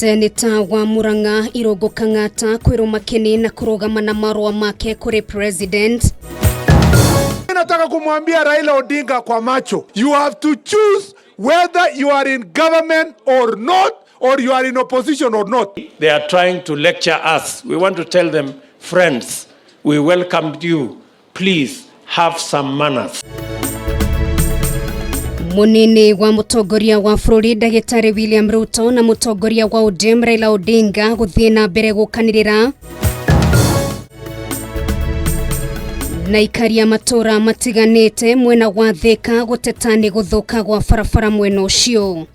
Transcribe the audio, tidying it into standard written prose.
Seneta wa Murang'a Irogo Kang'ata kwĩrwo makeni na kurugama na marua make kuri president. Nataka kumwambia Raila Odinga kwa macho, you have to choose whether you are in government or not, or you are in opposition or not. They are trying to lecture us. We want to tell them, friends, we welcomed you. Please have some manners. Munini wa mutongoria wa bũrũri Ndagĩtarĩ William Ruto na mutongoria wa ODM Raila Odinga gũthiĩ na mbere gũkanĩrĩra na ikaria matura matiganĩte mwena wa Thika gũteta nĩ gũthũka gwa barabara mwena ũcio.